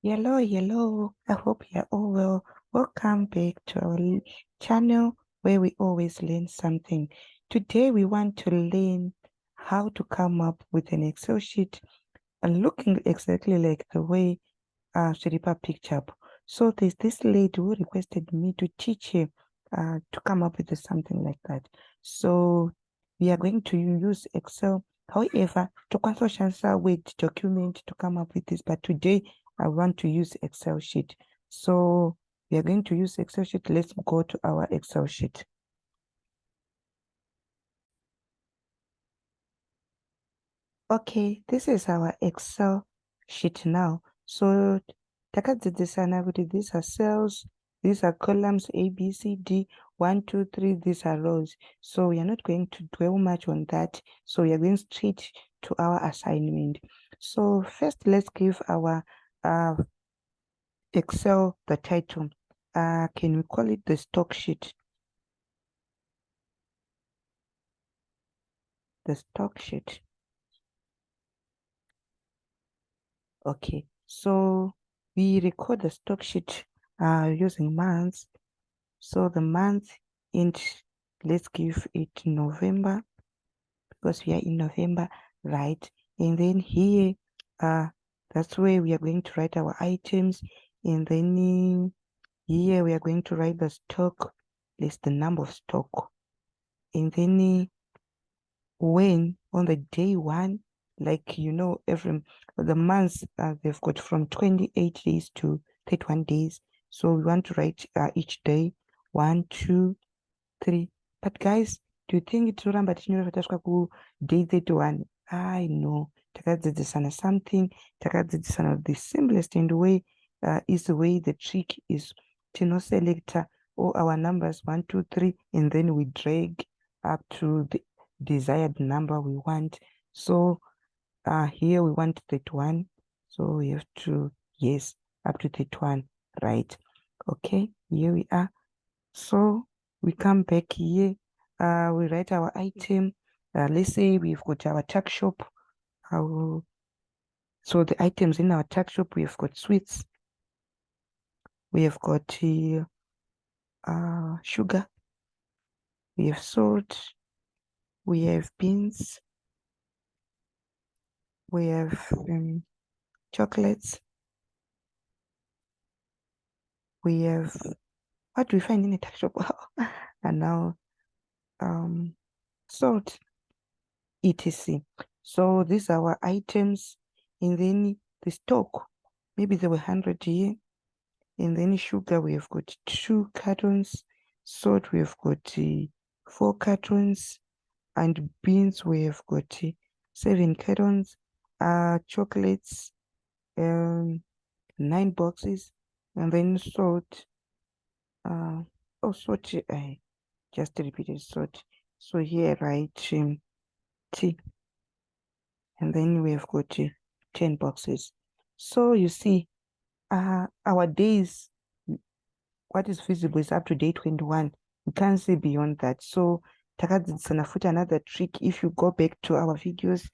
Hello. I hope you're all well. Welcome back to our channel where we always learn something. Today we want to learn how to come up with an Excel sheet and looking exactly like the way Shiripa picked up. So there's this lady who requested me to teach her to come up with something like that. So we are going to use Excel. However, to console Word document to come up with this, but today I want to use Excel sheet. So we are going to use Excel sheet. Let's go to our Excel sheet. Okay, this is our Excel sheet now. So these are cells, these are columns A, B, C, D, 1, 2, 3, these are rows. So we are not going to dwell much on that. So we are going straight to our assignment. So first, let's give our Excel the title. Can we call it the stock sheet? The stock sheet. Okay, so we record the stock sheet using months. So the month int, let's give it November because we are in November, right? And then here, that's where we are going to write our items. And then here we are going to write the stock, list the number of stock. And then when on the day one, like every the months they've got from 28 days to 31 days. So we want to write each day 1, 2, 3. But guys, do you think it's ramba tinyora tasvika ku day 31? I know. Takadzidzisana something, takadzidzisana the simplest and way is the way the trick is selector all our numbers 1, 2, 3, and then we drag up to the desired number we want. So here we want 31, so we have to yes up to 31, right? Okay, here we are. So we come back here, we write our item. Let's say we've got our tuck shop. So the items in our tuck shop, we've got sweets, we have got sugar, we have salt, we have beans, we have chocolates, we have, what do we find in the tuck shop? And now salt, etc. So these are our items, and then the stock, maybe there were 100 here. And then sugar, we have got 2 cartons. Salt, we have got 4 cartons. And beans, we have got 7 cartons. Chocolates, 9 boxes. And then salt, salt, I just repeated salt. So here, right, tea. And then we have got 10 boxes. So you see, our days, what is visible is up to day 21. We can't see beyond that. So takadzidzisana futi another trick. If you go back to our videos,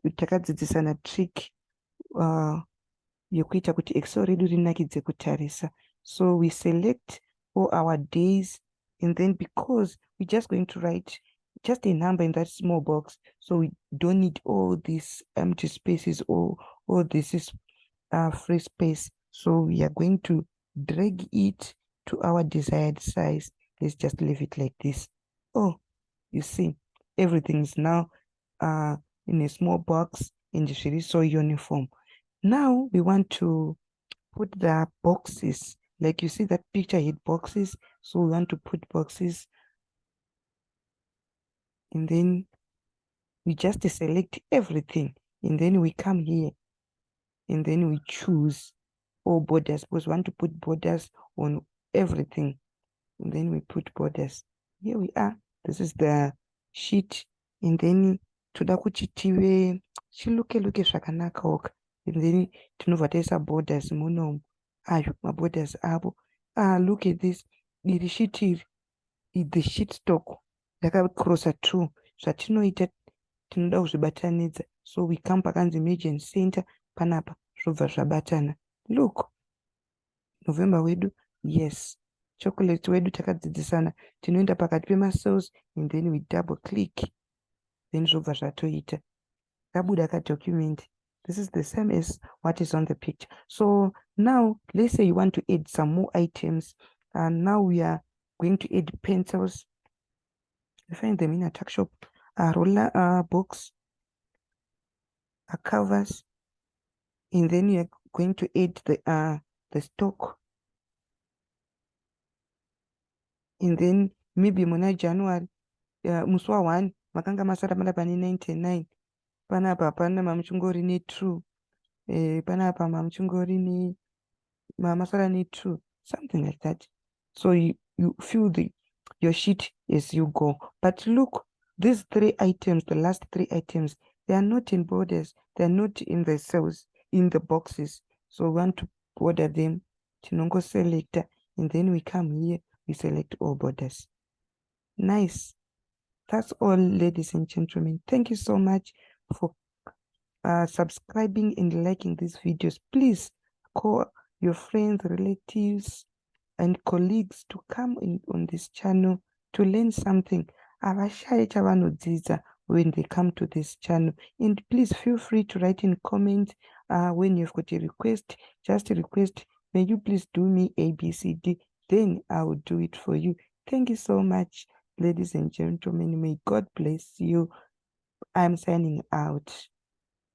takadzidzisana trick yokuita kuti Excel redu rinakidze kutarisa. So we select all our days, and then because we're just going to write just a number in that small box, so we don't need all these empty spaces or all this is free space. So we are going to drag it to our desired size. Let's just leave it like this. Oh, you see, everything is now in a small box and it's really so uniform. Now we want to put the boxes, like you see that picture had boxes, so we want to put boxes, and then we just select everything, and then we come here, and then we choose all borders, because we want to put borders on everything, and then we put borders. Here we are. This is the sheet, and then toda kuti tive chiluke zvakanaka oka, and then tinobva taisa borders munomu. Ayo maborders avo. Look at this. Iri sheet iri, the sheet stock yakacrossa 2. Zvatinoita tinoda kuzvibatanidza, so we come pakanzi imagine center panapa zvobva zvabatana. Look, November wedu, yes. Chocolate wedu takadzidzisana tinoenda pakati pemacells and then we double click, then zvobva zvatoita kabuda kadocument. This is the same as what is on the picture. So now let's say you want to add some more items, and now we are going to add pencils. You find them in a tuck shop, a roller box, a covers, and then you are going to add the stock, and then maybe muna January muswa 1 makanga masara mana pani 99 panapa pana mamuchingori ne true panapa mamuchingori ne masara ne true, something like that. So you fill your sheet as you go. But look, these 3 items, the last 3 items, they are not in borders, they are not in the cells, in the boxes. So we want to border them, tinongo selector, and then we come here, we select all borders. Nice. That's all, ladies and gentlemen. Thank you so much for subscribing and liking these videos. Please call your friends, relatives, and colleagues to come in on this channel to learn something. Avashaye chavanodzidza when they come to this channel. And please feel free to write in comment when you've got a request. Just a request, may you please do me ABCD, then I will do it for you. Thank you so much, ladies and gentlemen. May God bless you. I'm signing out.